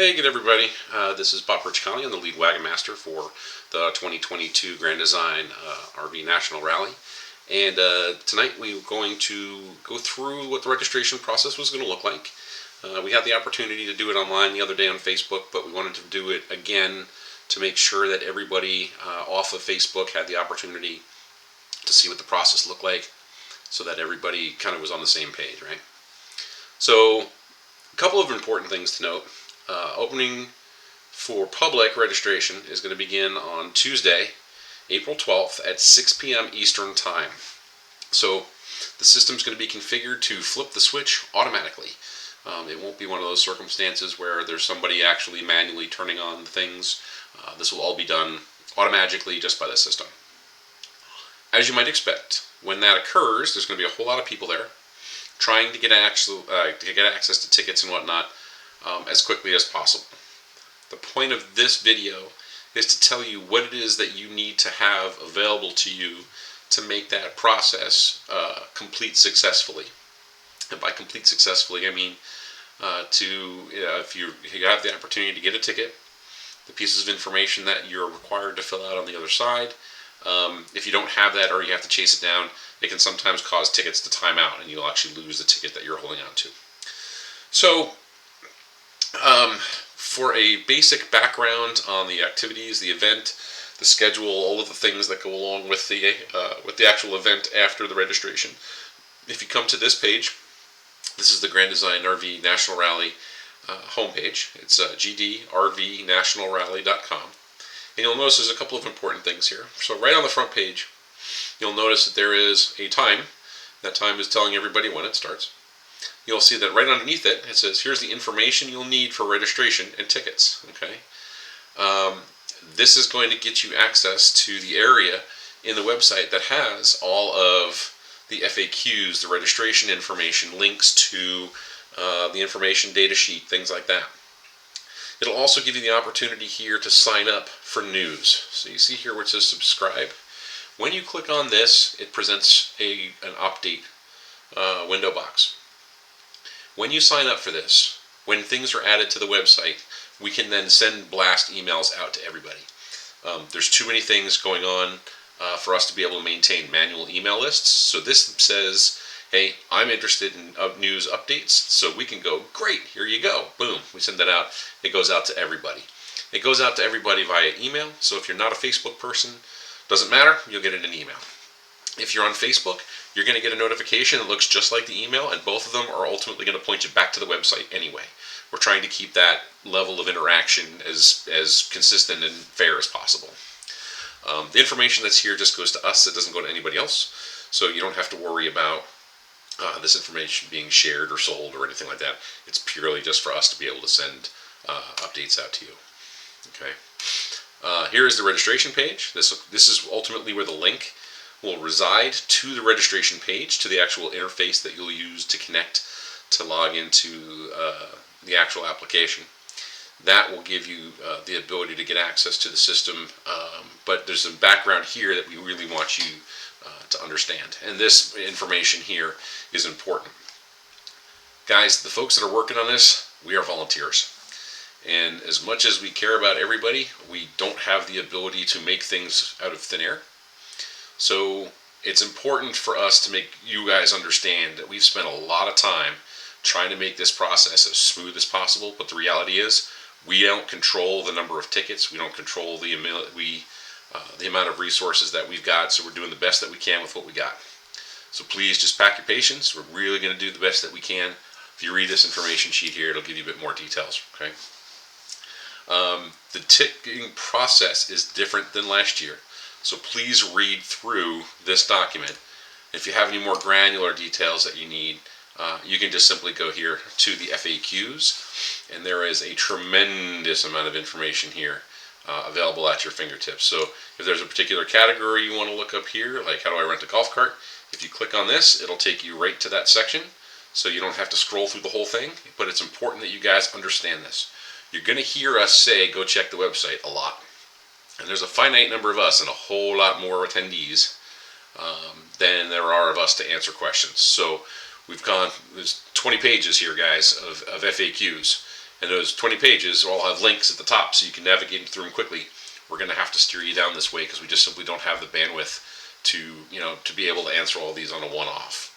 Hey, good everybody. This is Bob Richconi. I'm the lead wagon master for the 2022 Grand Design RV National Rally. And tonight we're going to go through what the registration process was going to look like. We had the opportunity to do it online the other day on Facebook, but we wanted to do it again to make sure that everybody off of Facebook had the opportunity to see what the process looked like, so that everybody kind of was on the same page, right? So, a couple of important things to note. Opening for public registration is going to begin on Tuesday, April 12th at 6 p.m. Eastern Time. So the system is going to be configured to flip the switch automatically. It won't be one of those circumstances where there's somebody actually manually turning on things. This will all be done automatically just by the system. As you might expect, when that occurs, there's going to be a whole lot of people there trying to get access to tickets and whatnot as quickly as possible. The point of this video is to tell you what it is that you need to have available to you to make that process complete successfully. And by complete successfully, I mean if you have the opportunity to get a ticket, the pieces of information that you're required to fill out on the other side. If you don't have that or you have to chase it down, it can sometimes cause tickets to time out and you'll actually lose the ticket that you're holding on to. So, for a basic background on the activities, the event, the schedule, all of the things that go along with the actual event after the registration. If you come to this page, this is the Grand Design RV National Rally homepage. It's GDRVNationalRally.com. And you'll notice there's a couple of important things here. So right on the front page, you'll notice that there is a time. That time is telling everybody when it starts. You'll see that right underneath it, it says, here's the information you'll need for registration and tickets. Okay, this is going to get you access to the area in the website that has all of the FAQs, the registration information, links to the information data sheet, things like that. It'll also give you the opportunity here to sign up for news. So you see here where it says subscribe. When you click on this, it presents an update window box. When you sign up for this, when things are added to the website, we can then send blast emails out to everybody. There's too many things going on for us to be able to maintain manual email lists. So this says, hey, I'm interested in news updates, so we can go, great, here you go. Boom, we send that out. It goes out to everybody. It goes out to everybody via email, so if you're not a Facebook person, doesn't matter, you'll get it in an email. If you're on Facebook, you're going to get a notification that looks just like the email, and both of them are ultimately going to point you back to the website anyway. We're trying to keep that level of interaction as consistent and fair as possible. The information that's here just goes to us. It doesn't go to anybody else, so you don't have to worry about this information being shared or sold or anything like that. It's purely just for us to be able to send updates out to you. Okay. Here is the registration page. This is ultimately where the link will reside to the registration page, to the actual interface that you'll use to connect to log into the actual application. That will give you the ability to get access to the system, but there's some background here that we really want you to understand. And this information here is important. Guys, the folks that are working on this, we are volunteers. And as much as we care about everybody, we don't have the ability to make things out of thin air. So it's important for us to make you guys understand that we've spent a lot of time trying to make this process as smooth as possible, but the reality is we don't control the number of tickets, we don't control the amount of resources that we've got, so we're doing the best that we can with what we got. So please just pack your patience. We're really going to do the best that we can. If you read this information sheet here, it'll give you a bit more details. Okay. The ticketing process is different than last year, so please read through this document. If you have any more granular details that you need, you can just simply go here to the FAQs, and there is a tremendous amount of information here available at your fingertips. So if there's a particular category you want to look up here, like how do I rent a golf cart, if you click on this, it'll take you right to that section, so you don't have to scroll through the whole thing. But it's important that you guys understand this. You're going to hear us say go check the website a lot, and there's a finite number of us and a whole lot more attendees than there are of us to answer questions. So there's 20 pages here, guys, of FAQs, and those 20 pages all have links at the top so you can navigate through them quickly. We're going to have to steer you down this way because we just simply don't have the bandwidth to be able to answer all these on a one-off.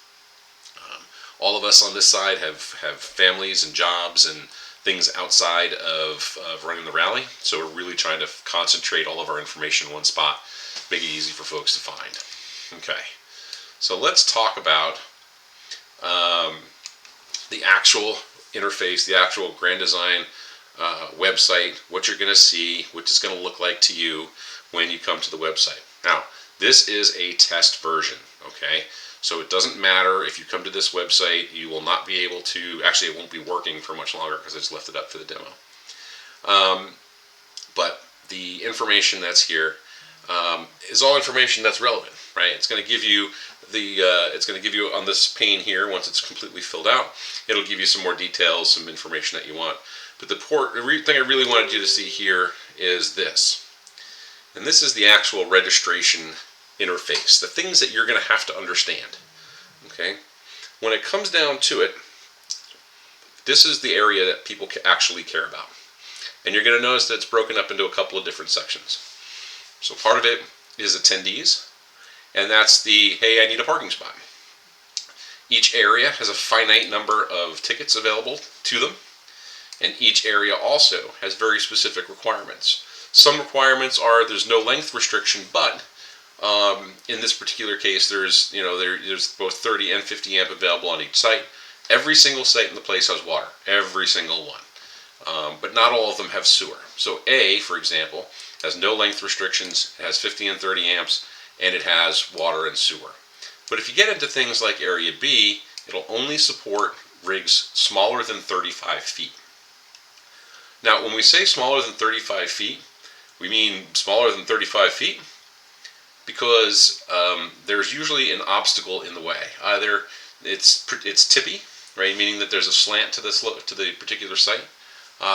All of us on this side have families and jobs and things outside of running the rally, so we're really trying to concentrate all of our information in one spot, make it easy for folks to find. Okay, so let's talk about the actual interface, the actual Grand Design website, what you're going to see, what it's going to look like to you when you come to the website. Now, this is a test version, okay? So it doesn't matter if you come to this website, you will not be able to, actually it won't be working for much longer because I just left it up for the demo. But the information that's here is all information that's relevant, right? It's going to give you it's going to give you on this pane here, once it's completely filled out, it'll give you some more details, some information that you want. But the thing I really wanted you to see here is this. And this is the actual registration interface, the things that you're going to have to understand. Okay? When it comes down to it, this is the area that people actually care about. And you're going to notice that it's broken up into a couple of different sections. So part of it is attendees, and that's the, hey, I need a parking spot. Each area has a finite number of tickets available to them, and each area also has very specific requirements. Some requirements are there's no length restriction, but in this particular case, there's both 30 and 50 amp available on each site. Every single site in the place has water, every single one, but not all of them have sewer. So A, for example, has no length restrictions, it has 50 and 30 amps, and it has water and sewer. But if you get into things like Area B, it'll only support rigs smaller than 35 feet. Now, when we say smaller than 35 feet, we mean smaller than 35 feet because there's usually an obstacle in the way. Either it's tippy, right, meaning that there's a slant to the particular site.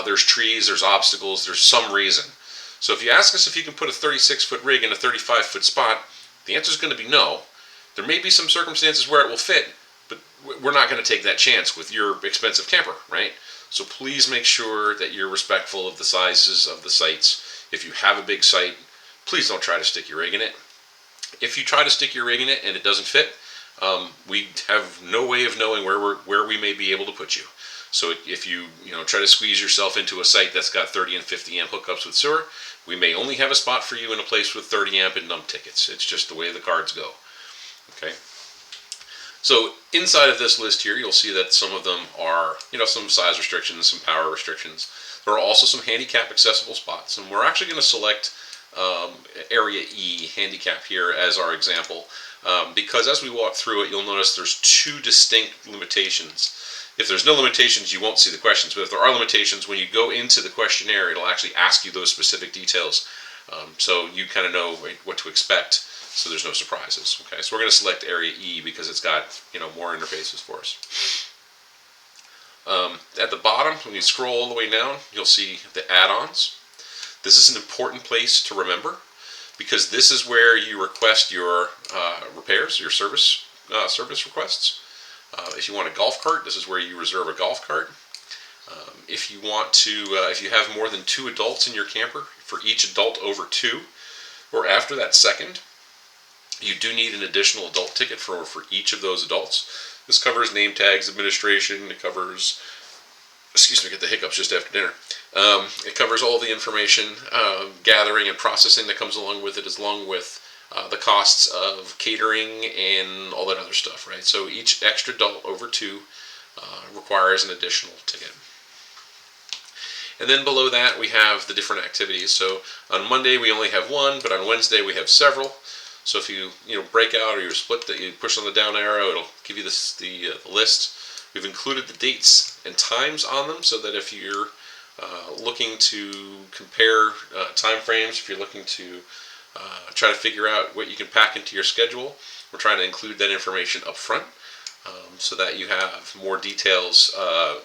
There's trees, there's obstacles, there's some reason. So if you ask us if you can put a 36-foot rig in a 35-foot spot, the answer is going to be no. There may be some circumstances where it will fit, but we're not going to take that chance with your expensive camper, right? So please make sure that you're respectful of the sizes of the sites. If you have a big site, please don't try to stick your rig in it. If you try to stick your rig in it and it doesn't fit, we have no way of knowing where we may be able to put you. So if you try to squeeze yourself into a site that's got 30 and 50 amp hookups with sewer, we may only have a spot for you in a place with 30 amp and num tickets. It's just the way the cards go. Okay. So inside of this list here, you'll see that some of them are, some size restrictions, some power restrictions. There are also some handicap accessible spots, and we're actually going to select Area E, handicap here, as our example, because as we walk through it, you'll notice there's two distinct limitations. If there's no limitations, you won't see the questions, but if there are limitations, when you go into the questionnaire, it'll actually ask you those specific details, so you kind of know what to expect, so there's no surprises. Okay, so we're going to select Area E because it's got more interfaces for us. At the bottom, when you scroll all the way down, you'll see the add-ons. This is an important place to remember because this is where you request your repairs, your service requests. If you want a golf cart, this is where you reserve a golf cart. If you want to, if you have more than 2 adults in your camper, for each adult over 2, or after that second, you do need an additional adult ticket for each of those adults. This covers name tags, administration, it covers, excuse me, I get the hiccups just after dinner. It covers all the information, gathering and processing that comes along with it, along with the costs of catering and all that other stuff, right? So each extra adult over 2 requires an additional ticket. And then below that we have the different activities. So on Monday we only have 1, but on Wednesday we have several. So if you break out or you split that, you push on the down arrow, it'll give you the list. We've included the dates and times on them so that if you're looking to compare time frames, if you're looking to try to figure out what you can pack into your schedule, we're trying to include that information up front so that you have more details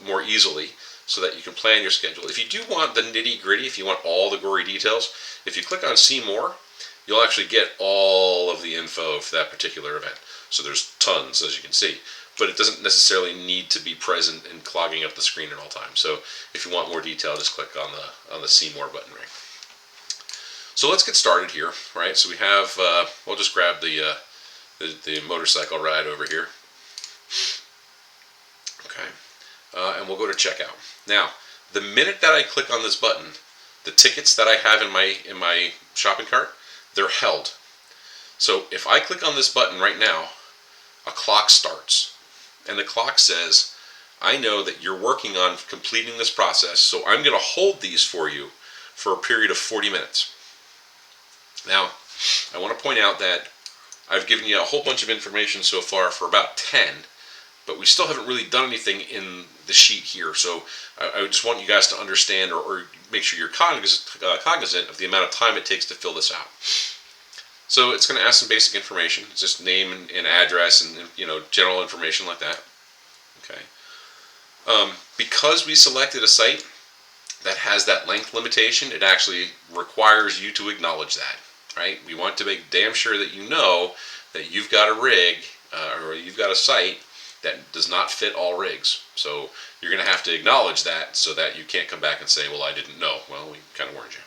more easily so that you can plan your schedule. If you do want the nitty-gritty, if you want all the gory details, if you click on See More, you'll actually get all of the info for that particular event. So there's tons, as you can see. but it doesn't necessarily need to be present and clogging up the screen at all times. So if you want more detail, just click on the See More button, right? So let's get started here, right? So we have, we'll just grab the motorcycle ride over here. Okay, and we'll go to checkout. Now, the minute that I click on this button, the tickets that I have in my shopping cart, they're held. So if I click on this button right now, a clock starts, and the clock says, I know that you're working on completing this process, so I'm going to hold these for you for a period of 40 minutes. Now, I want to point out that I've given you a whole bunch of information so far for about 10, but we still haven't really done anything in the sheet here. So I just want you guys to understand or make sure you're cognizant of the amount of time it takes to fill this out. So it's going to ask some basic information. It's just name and address and general information like that. Okay. Because we selected a site that has that length limitation, it actually requires you to acknowledge that. Right? We want to make damn sure that you know that you've got a rig or you've got a site that does not fit all rigs. So you're going to have to acknowledge that so that you can't come back and say, well, I didn't know. Well, we kind of warned you.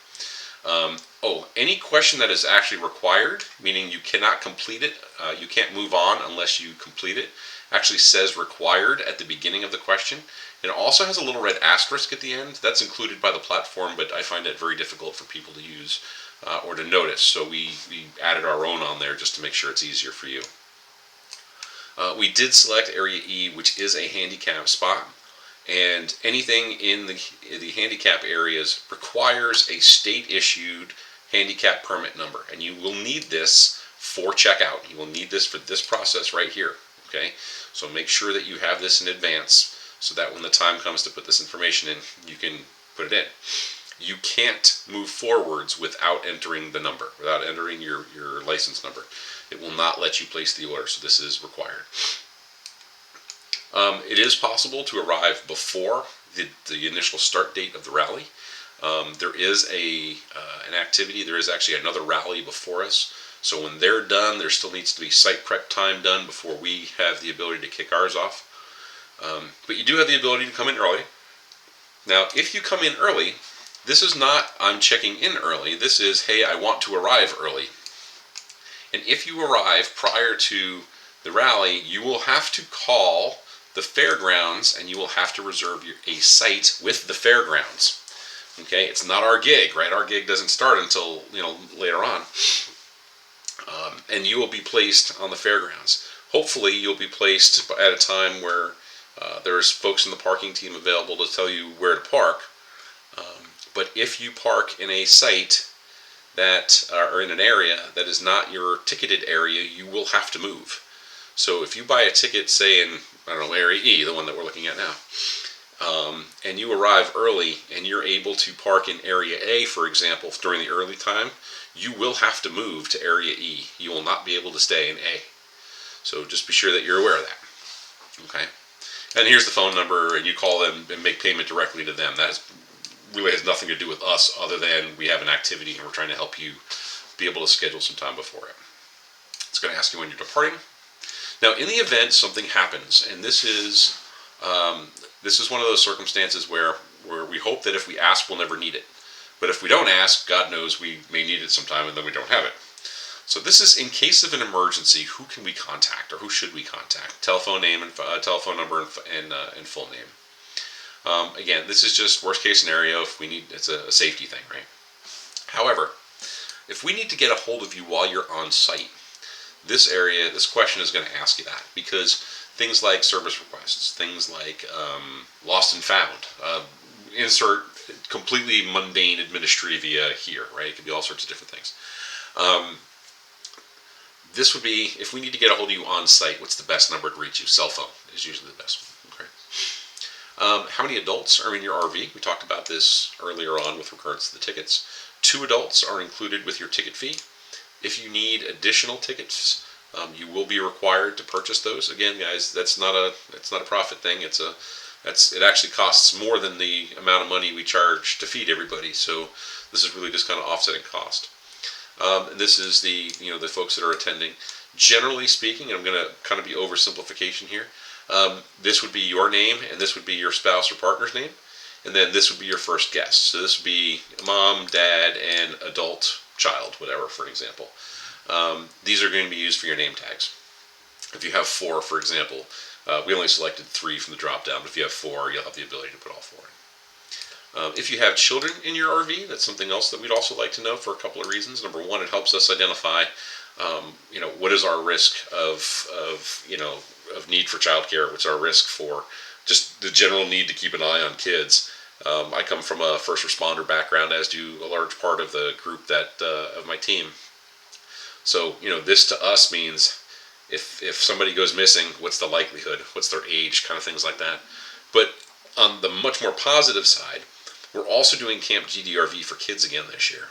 Any question that is actually required, meaning you cannot complete it, you can't move on unless you complete it, actually says required at the beginning of the question. It also has a little red asterisk at the end. That's included by the platform, but I find it very difficult for people to use or to notice. So we added our own on there just to make sure it's easier for you. We did select Area E, which is a handicap spot, and anything in the handicap areas requires a state-issued handicap permit number, and you will need this for checkout. You will need this for this process right here. Okay, so make sure that you have this in advance so that when the time comes to put this information in, you can put it in. You can't move forwards without entering the number, without entering your license number. It will not let you place the order, so this is required. It is possible to arrive before the initial start date of the rally. There is an activity, there is actually another rally before us, so when they're done, there still needs to be site prep time done before we have the ability to kick ours off. But you do have the ability to come in early. Now, if you come in early, this is not, I'm checking in early. This is, hey, I want to arrive early. And if you arrive prior to the rally, you will have to call the fairgrounds and you will have to reserve a site with the fairgrounds. Okay, it's not our gig, right? Our gig doesn't start until later on. And you will be placed on the fairgrounds. Hopefully, you'll be placed at a time where there's folks in the parking team available to tell you where to park. But if you park in a site that or in an area that is not your ticketed area, you will have to move. So if you buy a ticket, say in, I don't know, Area E, the one that we're looking at now, and you arrive early and you're able to park in Area A, for example, during the early time, you will have to move to Area E. You will not be able to stay in A. So just be sure that you're aware of that. Okay? And here's the phone number, and you call them and make payment directly to them. That really has nothing to do with us other than we have an activity and we're trying to help you be able to schedule some time before it. It's going to ask you when you're departing. Now, in the event something happens, and this is one of those circumstances where we hope that if we ask, we'll never need it. But if we don't ask, God knows we may need it sometime and then we don't have it. So this is in case of an emergency, who can we contact or who should we contact? Telephone name and telephone number and full name. Again, this is just worst case scenario if we need, it's a safety thing, right? However, if we need to get a hold of you while you're on site, this question is going to ask you that because things like service requests, things like lost and found, insert completely mundane administrivia here, right? It could be all sorts of different things. This would be, if we need to get a hold of you on site, what's the best number to reach you? Cell phone is usually the best one. Okay. How many adults are in your RV? We talked about this earlier on with regards to the tickets. 2 adults are included with your ticket fee. If you need additional tickets, you will be required to purchase those. Again, guys, it's not a profit thing. It actually costs more than the amount of money we charge to feed everybody. So this is really just kind of offsetting cost. This is the folks that are attending. Generally speaking, and I'm going to kind of be oversimplification here, This would be your name, and this would be your spouse or partner's name, and then this would be your first guest. So this would be mom, dad, and adult child, whatever, for an example. These are going to be used for your name tags. If you have 4, for example, we only selected 3 from the drop down, but if you have 4, you'll have the ability to put all 4 in. If you have children in your RV, that's something else that we'd also like to know for a couple of reasons. Number one, it helps us identify, what is our risk of need for childcare? What's our risk for just the general need to keep an eye on kids? I come from a first responder background, as do a large part of the group of my team. So, this to us means if somebody goes missing, what's the likelihood? What's their age? Kind of things like that. But on the much more positive side, we're also doing Camp GDRV for kids again this year.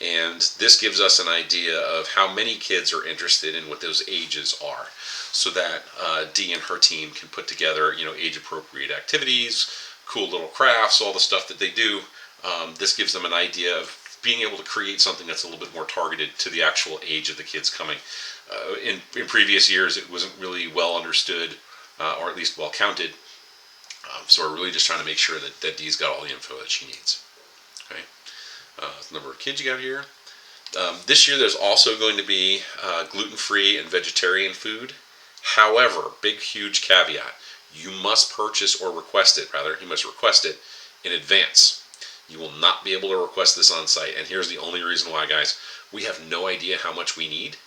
And this gives us an idea of how many kids are interested in what those ages are, so that Dee and her team can put together, age-appropriate activities, cool little crafts, all the stuff that they do. This gives them an idea of being able to create something that's a little bit more targeted to the actual age of the kids coming. In previous years, it wasn't really well understood, or at least well counted. So we're really just trying to make sure that Dee's got all the info that she needs. Okay. The number of kids you got here. This year there's also going to be gluten-free and vegetarian food. However, big huge caveat, you must purchase or request it, you must request it in advance. You will not be able to request this on site, and here's the only reason why, guys. We have no idea how much we need,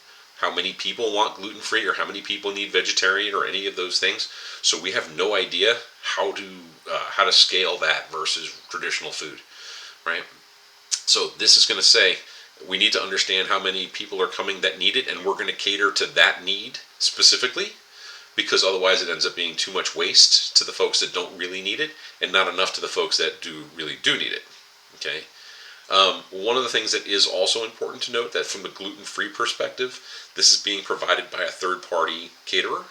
how many people want gluten-free, or how many people need vegetarian, or any of those things. So we have no idea how to scale that versus traditional food, right? So this is going to say we need to understand how many people are coming that need it, and we're going to cater to that need specifically, because otherwise it ends up being too much waste to the folks that don't really need it, and not enough to the folks that really do need it. Okay. One of the things that is also important to note, that from the gluten-free perspective, this is being provided by a third-party caterer.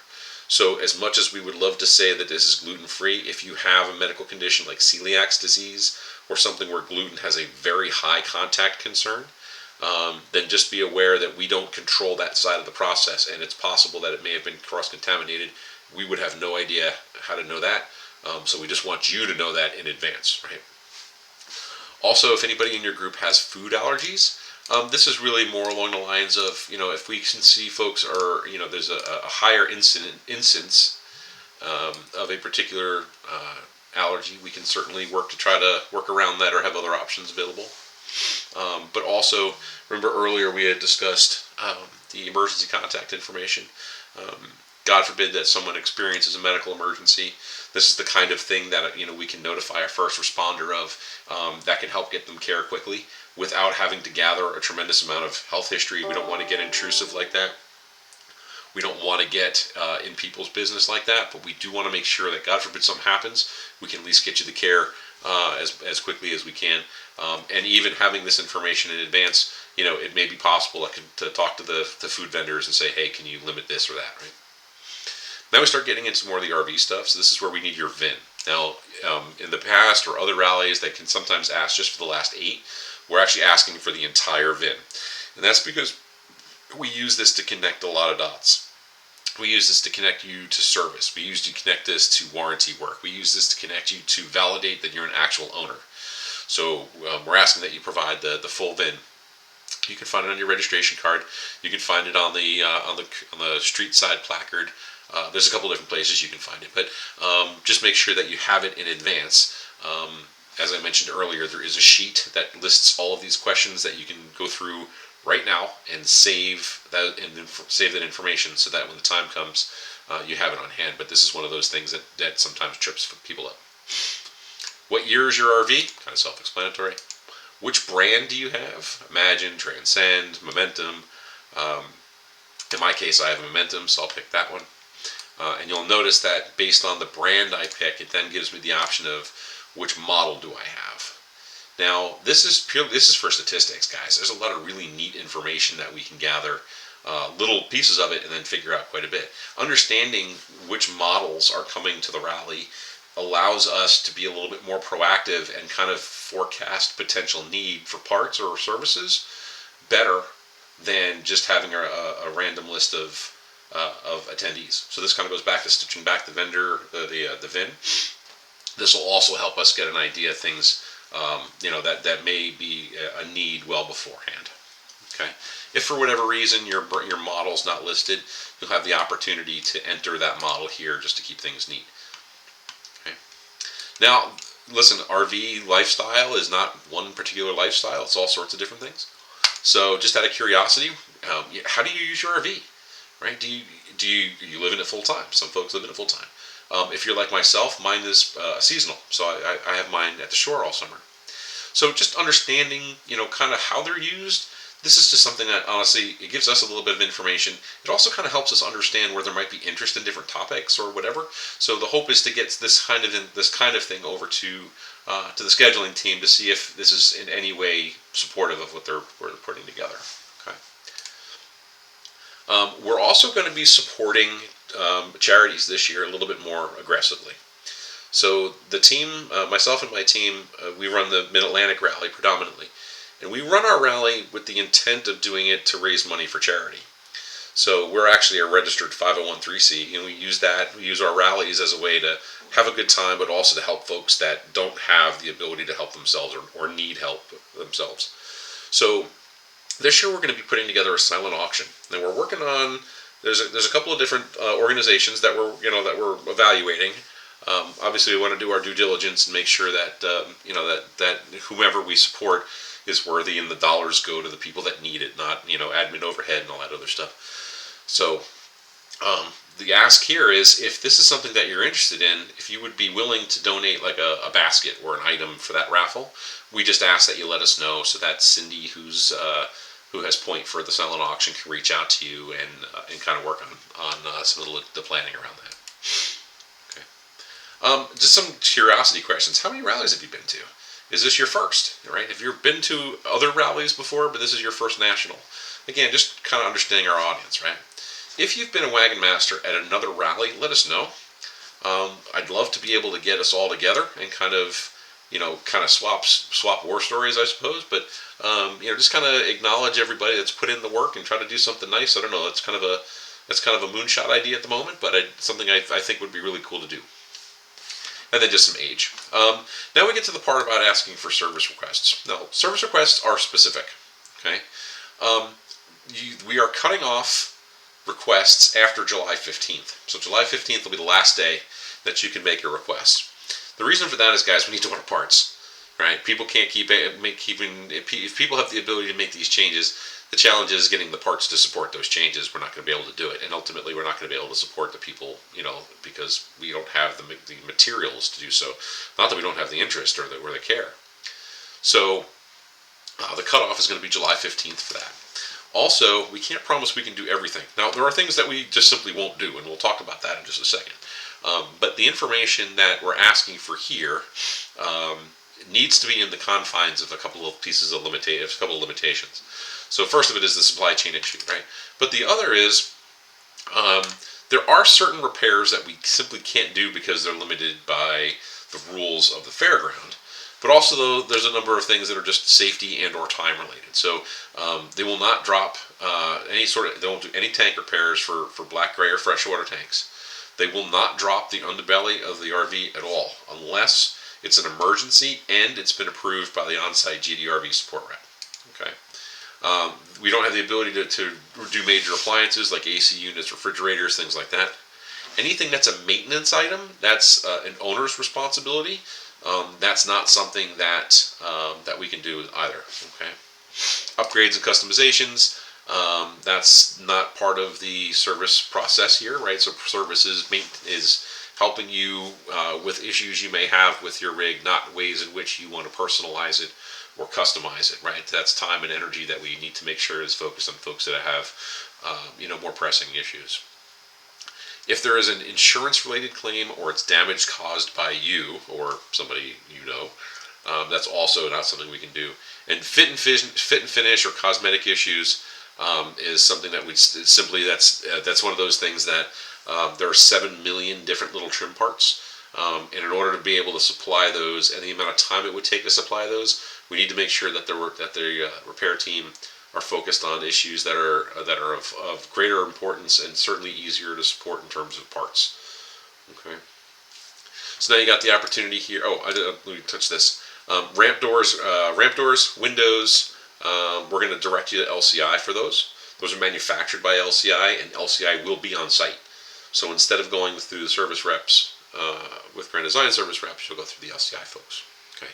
So as much as we would love to say that this is gluten-free, if you have a medical condition like celiac disease, or something where gluten has a very high contact concern, then just be aware that we don't control that side of the process, and it's possible that it may have been cross-contaminated. We would have no idea how to know that, so we just want you to know that in advance, right? Also, if anybody in your group has food allergies, this is really more along the lines of, if we can see folks are, there's a higher incidence of a particular allergy, we can certainly work to try to work around that or have other options available. But also, remember earlier we had discussed the emergency contact information. God forbid that someone experiences a medical emergency. This is the kind of thing that we can notify a first responder of, that can help get them care quickly without having to gather a tremendous amount of health history. We don't want to get intrusive like that. We don't want to get in people's business like that, but we do want to make sure that, God forbid something happens, we can at least get you the care as quickly as we can. And even having this information in advance, it may be possible to talk to the food vendors and say, hey, can you limit this or that, right? Now we start getting into more of the RV stuff, so this is where we need your VIN. Now, in the past or other rallies, they can sometimes ask just for the last 8. We're actually asking for the entire VIN. And that's because we use this to connect a lot of dots. We use this to connect you to service. We use to connect this to warranty work. We use this to connect you to validate that you're an actual owner. So we're asking that you provide the full VIN. You can find it on your registration card. You can find it on the street side placard. There's a couple different places you can find it, but just make sure that you have it in advance. As I mentioned earlier, there is a sheet that lists all of these questions that you can go through right now and save that information, so that when the time comes, you have it on hand. But this is one of those things that sometimes trips people up. What year is your RV? Kind of self-explanatory. Which brand do you have? Imagine, Transcend, Momentum. In my case, I have Momentum, so I'll pick that one. And you'll notice that based on the brand I pick, it then gives me the option of which model do I have. Now, this is for statistics, guys. There's a lot of really neat information that we can gather, little pieces of it, and then figure out quite a bit. Understanding which models are coming to the rally allows us to be a little bit more proactive and kind of forecast potential need for parts or services better than just having a random list of of attendees. So this kind of goes back to stitching back the vendor, the VIN. This will also help us get an idea of things, that may be a need well beforehand. Okay. If for whatever reason your model's not listed, you'll have the opportunity to enter that model here just to keep things neat. Okay. Now, listen, RV lifestyle is not one particular lifestyle. It's all sorts of different things. So, just out of curiosity, how do you use your RV? Right? Do you live in it full time? Some folks live in it full time. If you're like myself, mine is seasonal. So I have mine at the shore all summer. So just understanding, kind of how they're used. This is just something that honestly, it gives us a little bit of information. It also kind of helps us understand where there might be interest in different topics or whatever. So the hope is to get this kind of thing over to the scheduling team to see if this is in any way supportive of what they're putting together. Okay. We're also going to be supporting charities this year a little bit more aggressively. So the team, myself and my team, we run the Mid-Atlantic Rally predominantly. And we run our rally with the intent of doing it to raise money for charity. So we're actually a registered 501(c), and we use our rallies as a way to have a good time, but also to help folks that don't have the ability to help themselves or need help themselves. So this year we're going to be putting together a silent auction. And we're working on, there's a couple of different organizations that we're evaluating. Obviously we want to do our due diligence and make sure that that whomever we support is worthy and the dollars go to the people that need it, not admin overhead and all that other stuff. So the ask here is, if this is something that you're interested in, if you would be willing to donate like a basket or an item for that raffle, we just ask that you let us know so that Cindy, who has point for the silent auction, can reach out to you and kind of work on some of the planning around that. Okay. Just some curiosity questions. How many rallies have you been to? Is this your first, right? Have you been to other rallies before, but this is your first national? Again, just kind of understanding our audience, right? If you've been a wagon master at another rally, let us know. I'd love to be able to get us all together and kind of swap war stories, I suppose. But just kind of acknowledge everybody that's put in the work and try to do something nice. I don't know. That's kind of a moonshot idea at the moment, but something I think would be really cool to do. And then just some age. Now we get to the part about asking for service requests. Now, service requests are specific. Okay, we are cutting off requests after July 15th. So July 15th will be the last day that you can make a request. The reason for that is, guys, we need to order parts. Right? People can't if people have the ability to make these changes. The challenge is getting the parts to support those changes. We're not going to be able to do it, and ultimately we're not going to be able to support the people, because we don't have the materials to do so. Not that we don't have the interest or the care. So the cutoff is going to be July 15th for that. Also, we can't promise we can do everything. Now, there are things that we just simply won't do, and we'll talk about that in just a second. But the information that we're asking for here needs to be in the confines of a couple of limitations. So first of it is the supply chain issue, right? But the other is there are certain repairs that we simply can't do because they're limited by the rules of the fairground. But also, though, there's a number of things that are just safety and or time related. So they will not drop they won't do any tank repairs for black, gray, or freshwater tanks. They will not drop the underbelly of the RV at all unless it's an emergency and it's been approved by the on-site GDRV support rep. Okay. We don't have the ability to do major appliances like AC units, refrigerators, things like that. Anything that's a maintenance item, that's an owner's responsibility. That's not something that we can do either. Okay. Upgrades and customizations, that's not part of the service process here, right? So service is helping you with issues you may have with your rig, not ways in which you want to personalize it or customize it, right? That's time and energy that we need to make sure is focused on folks that have, more pressing issues. If there is an insurance-related claim or it's damage caused by you or somebody that's also not something we can do. And fit and finish or cosmetic issues is something that that's one of those things that there are 7 million different little trim parts. And in order to be able to supply those and the amount of time it would take to supply those, we need to make sure that the repair team are focused on issues that are of greater importance and certainly easier to support in terms of parts. Okay. So now you got the opportunity here. Oh, let me touch this. Ramp doors, windows. We're going to direct you to LCI for those. Those are manufactured by LCI, and LCI will be on site. So instead of going through the service reps with Grand Design service reps, you'll go through the LCI folks. Okay.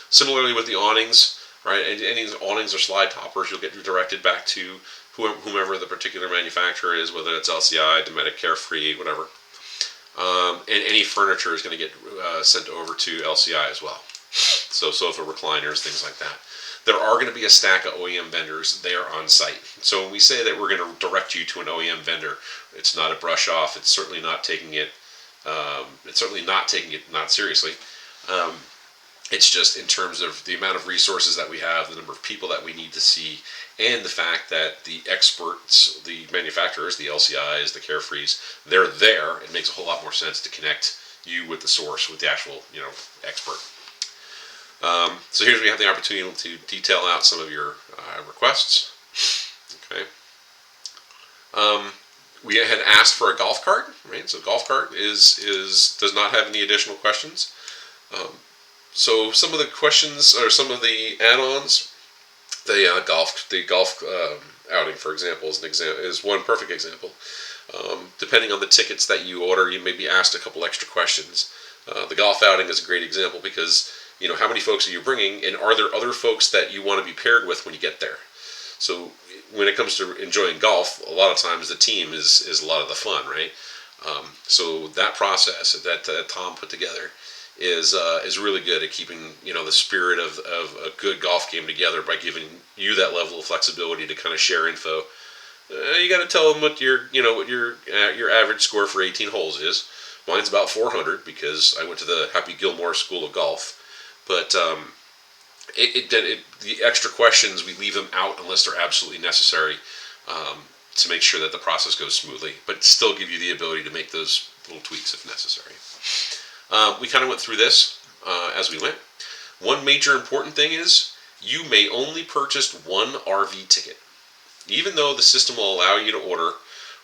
Similarly with the awnings, right? Any awnings or slide toppers, you'll get directed back to whomever the particular manufacturer is, whether it's LCI, Dometic, Carefree, whatever. And any furniture is going to get sent over to LCI as well. So sofa recliners, things like that. There are going to be a stack of OEM vendors there on site. So when we say that we're going to direct you to an OEM vendor, it's not a brush off. It's certainly not taking it. Not seriously. It's just in terms of the amount of resources that we have, the number of people that we need to see, and the fact that the experts, the manufacturers, the LCIs, the Carefrees, they're there. It makes a whole lot more sense to connect you with the source, with the actual, expert. So here's where you have the opportunity to detail out some of your requests. Okay. We had asked for a golf cart, right? So golf cart does not have any additional questions. So some of the questions or some of the add-ons, the golf outing, for example, is one perfect example. Depending on the tickets that you order, you may be asked a couple extra questions. The golf outing is a great example because how many folks are you bringing, and are there other folks that you want to be paired with when you get there? So when it comes to enjoying golf, a lot of times the team is a lot of the fun, right? So that process that Tom put together is really good at keeping the spirit of a good golf game together by giving you that level of flexibility to kind of share info. You got to tell them what your average score for 18 holes is. Mine's about 400 because I went to the Happy Gilmore School of Golf. But the extra questions, we leave them out unless they're absolutely necessary to make sure that the process goes smoothly, but still give you the ability to make those little tweaks if necessary. We kind of went through this as we went. One major important thing is you may only purchase one RV ticket. Even though the system will allow you to order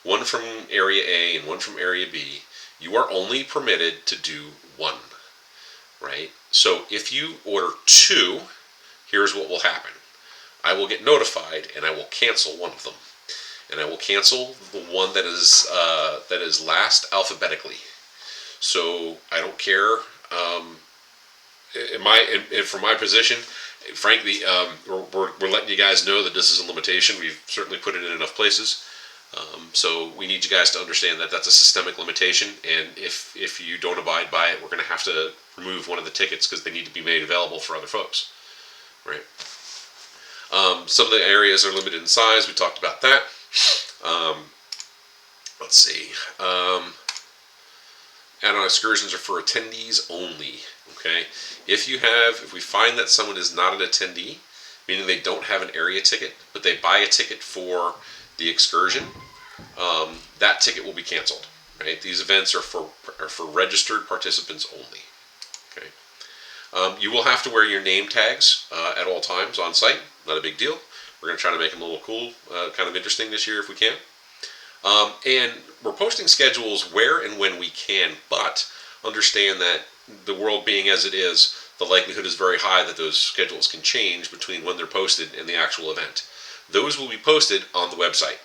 one from Area A and one from Area B, you are only permitted to do one. Right? So if you order two, here's what will happen. I will get notified and I will cancel one of them. And I will cancel the one that is last alphabetically. So I don't care. From my position, frankly, we're letting you guys know that this is a limitation. We've certainly put it in enough places. So we need you guys to understand that that's a systemic limitation, and if you don't abide by it, we're going to have to remove one of the tickets because they need to be made available for other folks. Right? Some of the areas are limited in size. We talked about that. Let's see. Add-on excursions are for attendees only. Okay. If we find that someone is not an attendee, meaning they don't have an area ticket, but they buy a ticket for the excursion, that ticket will be canceled. Right? These events are for registered participants only. Okay. You will have to wear your name tags at all times on site. Not a big deal. We're going to try to make them a little cool, kind of interesting this year if we can. And we're posting schedules where and when we can, but understand that the world being as it is, the likelihood is very high that those schedules can change between when they're posted and the actual event. Those will be posted on the website,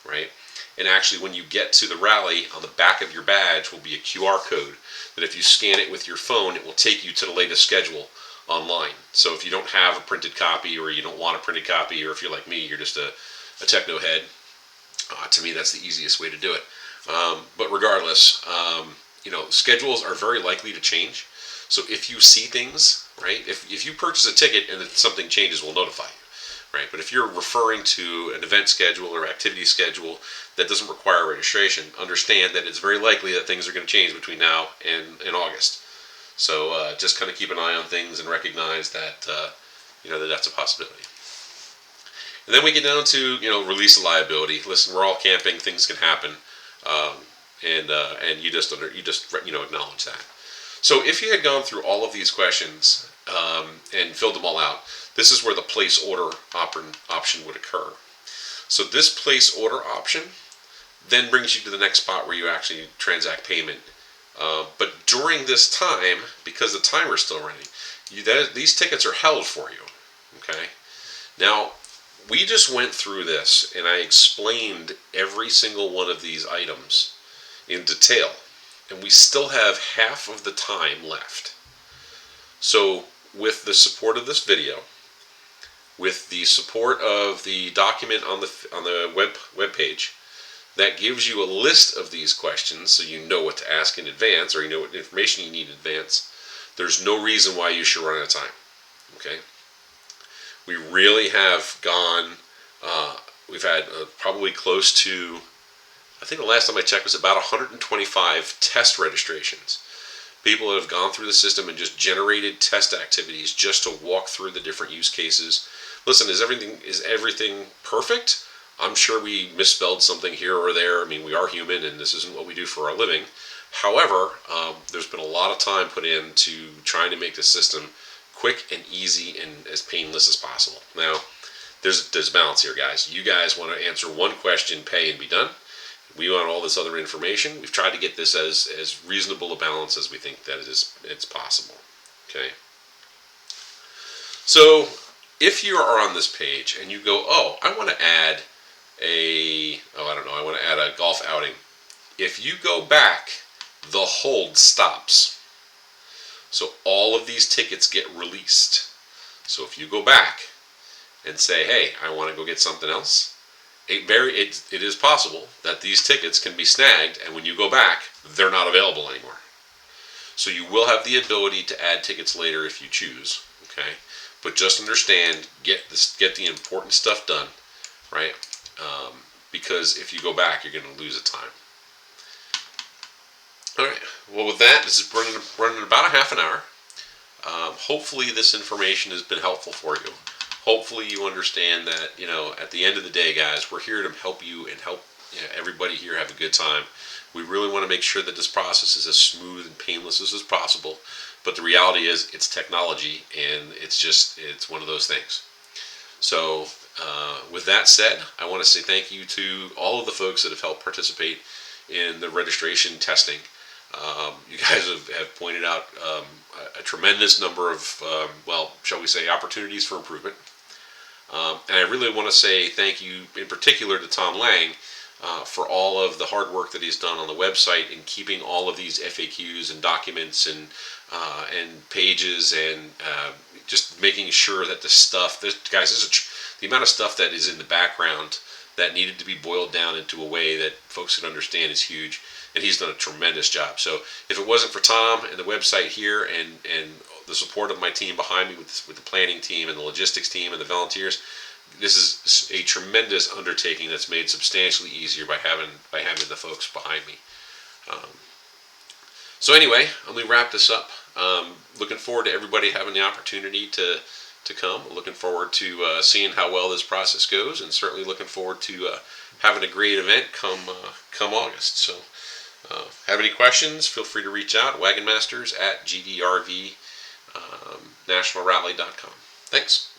right? And actually, when you get to the rally, on the back of your badge will be a QR code that if you scan it with your phone, it will take you to the latest schedule online. So if you don't have a printed copy, or you don't want a printed copy, or if you're like me, you're just a techno head, to me that's the easiest way to do it. But regardless, schedules are very likely to change. So if you see things, right, if you purchase a ticket and then something changes, we'll notify you, right? But if you're referring to an event schedule or activity schedule that doesn't require registration, understand that it's very likely that things are going to change between now and August. So just kind of keep an eye on things and recognize that that that's a possibility. And then we get down to release of liability. Listen, we're all camping; things can happen, and you just acknowledge that. So if you had gone through all of these questions and filled them all out, this is where the place order option would occur. So this place order option then brings you to the next spot where you actually transact payment. But during this time, because the timer's still running, these tickets are held for you. Okay. Now, we just went through this, and I explained every single one of these items in detail, and we still have half of the time left. So, with the support of this video, with the support of the document on the web page, that gives you a list of these questions so you know what to ask in advance, or you know what information you need in advance. There's no reason why you should run out of time. Okay? We really have gone, we've had probably close to, I think the last time I checked was about 125 test registrations. People that have gone through the system and just generated test activities just to walk through the different use cases. Listen, is everything perfect? I'm sure we misspelled something here or there. I mean, we are human, and this isn't what we do for our living. However, there's been a lot of time put into trying to make the system quick and easy and as painless as possible. Now, there's a balance here, guys. You guys want to answer one question, pay, and be done. We want all this other information. We've tried to get this as reasonable a balance as we think that it's possible. Okay. So, if you are on this page and you go, oh, I want to add I want to add a golf outing. If you go back, the hold stops. So all of these tickets get released. So if you go back and say, hey, I want to go get something else, it is possible that these tickets can be snagged, and when you go back, they're not available anymore. So you will have the ability to add tickets later if you choose. Okay, but just understand, get the important stuff done, right? Because if you go back, you're going to lose a time. All right. Well, with that, this is running about a half an hour. Hopefully, this information has been helpful for you. Hopefully, you understand that, at the end of the day, guys, we're here to help you and help everybody here have a good time. We really want to make sure that this process is as smooth and painless as possible. But the reality is, it's technology, and it's one of those things. So, with that said, I want to say thank you to all of the folks that have helped participate in the registration testing. You guys have pointed out a tremendous number of, shall we say, opportunities for improvement. And I really want to say thank you in particular to Tom Lang for all of the hard work that he's done on the website in keeping all of these FAQs and documents and pages and just making sure that the amount of stuff that is in the background that needed to be boiled down into a way that folks could understand is huge, and he's done a tremendous job. So if it wasn't for Tom and the website here and the support of my team behind me with the planning team and the logistics team and the volunteers, this is a tremendous undertaking that's made substantially easier by having the folks behind me. So anyway, let me wrap this up. Looking forward to everybody having the opportunity to come. Looking forward to seeing how well this process goes, and certainly looking forward to having a great event come August. So, have any questions? Feel free to reach out. Wagonmasters at GDRV nationalrally.com. Thanks.